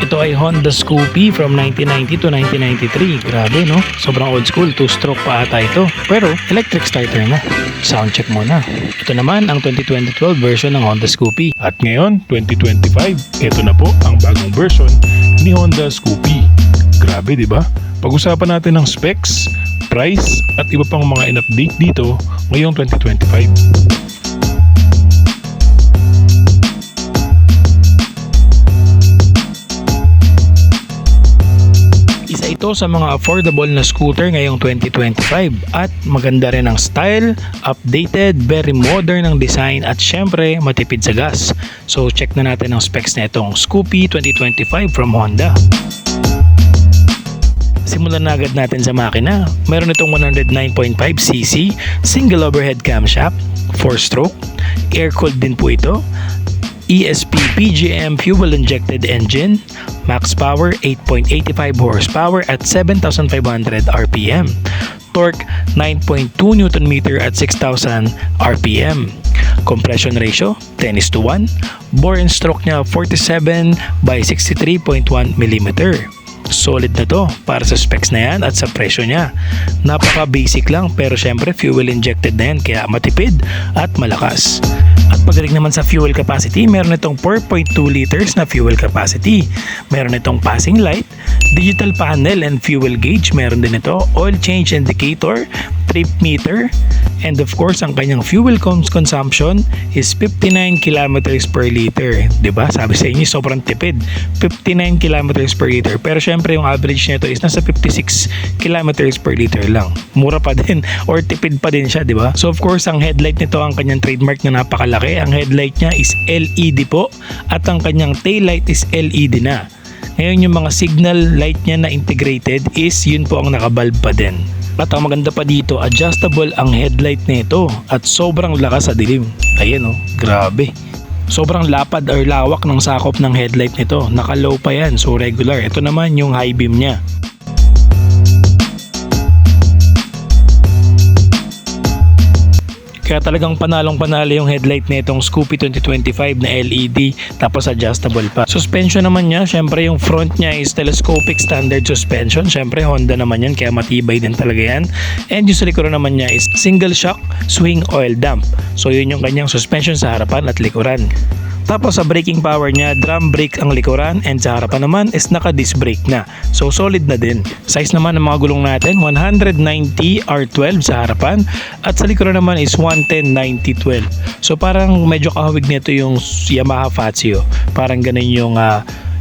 Ito ay Honda Scoopy from 1990 to 1993. Grabe no? Sobrang old school. 2-stroke pa ata ito. Pero electric starter na. Sound check muna. Ito naman ang 2012 version ng Honda Scoopy. At ngayon, 2025, ito na po ang bagong version ni Honda Scoopy. Grabe, di ba? Pag-usapan natin ng specs, price, at iba pang mga in-update dito ngayong 2025. Isa ito sa mga affordable na scooter ngayong 2025 at maganda rin ang style, updated, very modern ang design at syempre matipid sa gas. So check na natin ang specs na itong Scoopy 2025 from Honda. Simulan na agad natin sa makina. Meron itong 109.5cc, single overhead camshaft, 4-stroke, air-cooled din po ito. ESP PGM fuel-injected engine, max power 8.85 horsepower at 7,500 RPM, torque 9.2 Nm at 6,000 RPM, compression ratio 10:1, bore and stroke niya 47 by 63.1 mm. Solid na to para sa specs na yan at sa presyo niya. Napaka basic lang pero syempre fuel injected na yan kaya matipid at malakas. At pagdating naman sa fuel capacity, meron itong 4.2 liters na fuel capacity. Meron itong passing light, digital panel and fuel gauge. Meron din ito, oil change indicator, trip meter, and of course, ang kanyang fuel consumption is 59 kilometers per liter. Diba? Sabi sa inyo, sobrang tipid. 59 kilometers per liter. Pero syempre, yung average nito is nasa 56 kilometers per liter lang. Mura pa din or tipid pa din siya, diba? So of course, ang headlight nito, ang kanyang trademark na napakalaki. Ang headlight niya is LED po at ang kanyang taillight is LED na. Ngayon yung mga signal light niya na integrated is yun po ang nakabalb pa din. At ang maganda pa dito, adjustable ang headlight nito at sobrang lakas sa dilim. Ayan oh, grabe. Sobrang lapad or lawak ng sakop ng headlight nito. Naka-low pa yan, so regular. Ito naman yung high beam niya. Kaya talagang panalong-panalo yung headlight na itong Scoopy 2025 na LED tapos adjustable pa. Suspension naman niya, syempre yung front niya is telescopic standard suspension. Syempre Honda naman yan kaya matibay din talaga yan. And yung sa likuran naman niya is single shock swing oil dump. So yun yung kanyang suspension sa harapan at likuran. Tapos sa braking power niya, drum brake ang likuran and sa harapan naman is naka-disc brake na. So solid na din. Size naman ng mga gulong natin, 190 R12 sa harapan at sa likuran naman is 110 9012. So parang medyo kahawig nito yung Yamaha Fazio. Parang ganun yung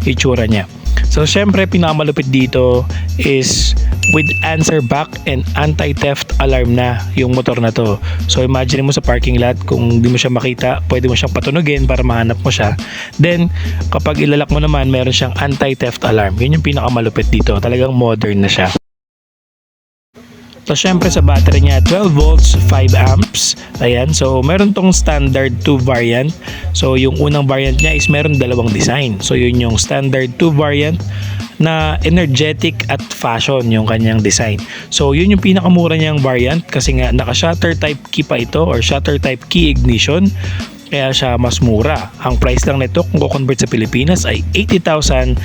itsura niya. So syempre pinakamalupit dito is with answer back and anti-theft alarm na yung motor na to. So imagine mo sa parking lot kung di mo siya makita, pwede mo siyang patunugin para mahanap mo siya. Then kapag ilalak mo naman, meron siyang anti-theft alarm. Yun yung pinakamalupit dito. Talagang modern na siya. So syempre sa battery niya 12 volts 5 amps. Ayan, so meron tong standard 2 variant. So yung unang variant niya is meron dalawang design. So yun yung standard 2 variant na energetic at fashion yung kanyang design. So yun yung pinakamura niyang variant kasi nga naka shutter type key pa ito or shutter type key ignition. Kaya siya mas mura. Ang price lang nito kung ko-convert sa Pilipinas ay 80,747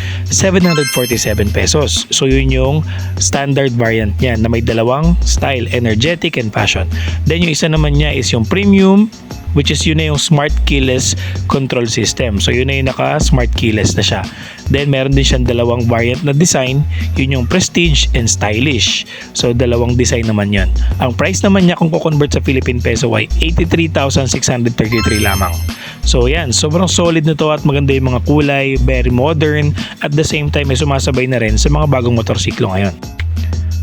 pesos. So yun yung standard variant niya na may dalawang style, energetic and fashion. Then yung isa naman niya is yung premium, which is yun na yung smart keyless control system. So yun na yung naka-smart keyless na siya. Then meron din siyang dalawang variant na design, yun yung prestige and stylish. So dalawang design naman yan. Ang price naman niya kung ko-convert sa Philippine peso ay 83,633 lamang. So yan, sobrang solid na to at maganda yung mga kulay, very modern, at the same time ay sumasabay na rin sa mga bagong motorsiklo ngayon.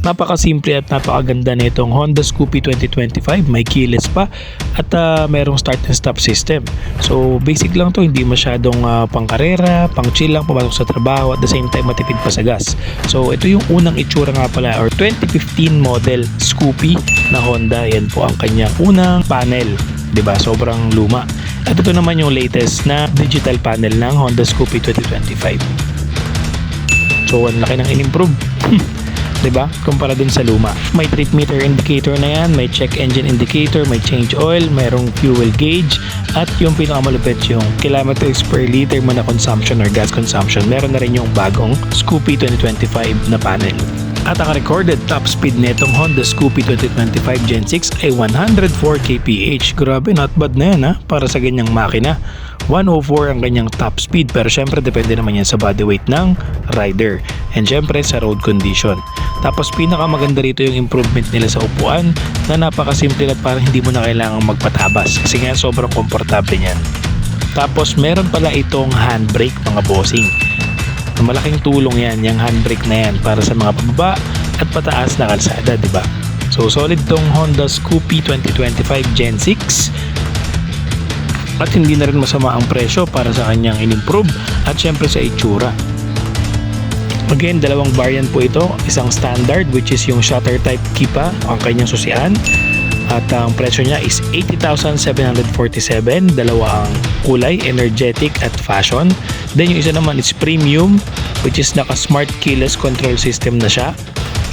Napakasimple at napakaganda nitong Honda Scoopy 2025. May keyless pa at merong start and stop system. So basic lang to, hindi masyadong pangkarera, pang chill lang, pumasok sa trabaho at the same time matipid pa sa gas. So ito yung unang itsura nga pala or 2015 model Scoopy na Honda. Yan po ang kanyang unang panel. 'Di ba? Sobrang luma. At ito naman yung latest na digital panel ng Honda Scoopy 2025. So ang laki ng in-improve. 'Diba? Kumpara dun sa luma. May trip meter indicator na yan, may check engine indicator, may change oil, mayroong fuel gauge, at yung pinakamalupit yung kilometers per liter mo na consumption or gas consumption. Meron na rin yung bagong Scoopy 2025 na panel. At ang recorded top speed nitong Honda Scoopy 2025 Gen 6 ay 104 kph. Grabe, not bad na yan ha, para sa ganyang makina. 104 ang kanyang top speed, pero syempre depende naman yan sa body weight ng rider and syempre sa road condition. Tapos pinakamaganda rito yung improvement nila sa upuan na napakasimple at parang hindi mo na kailangang magpatabas kasi nga sobrang komportable niyan. Tapos meron pala itong handbrake mga bossing. Malaking tulong yan, yung handbrake na yan para sa mga pababa at pataas na kalsada, di ba? So solid tong Honda Scoopy 2025 Gen 6 at hindi na rin masama ang presyo para sa kanyang in-improve at syempre sa itsura. Again, dalawang variant po ito, isang standard which is yung shutter type Kipa ang kanyang susian. At ang presyo niya is 80,747. Dalawa ang kulay, energetic at fashion. Then yung isa naman is premium which is naka-smart keyless control system na siya.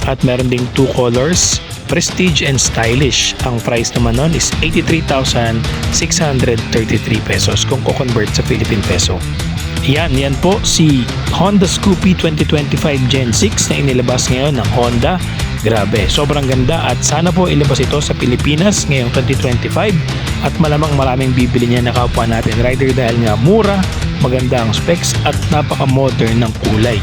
At meron ding two colors, prestige and stylish. Ang price naman nun is 83,633 pesos kung ko-convert sa Philippine peso. Yan po si Honda Scoopy 2025 Gen 6 na inilabas ngayon ng Honda. Grabe, sobrang ganda at sana po ilabas ito sa Pilipinas ngayong 2025 at malamang maraming bibili niya na kapwa natin rider dahil nga mura, maganda ang specs at napaka-modern ng kulay.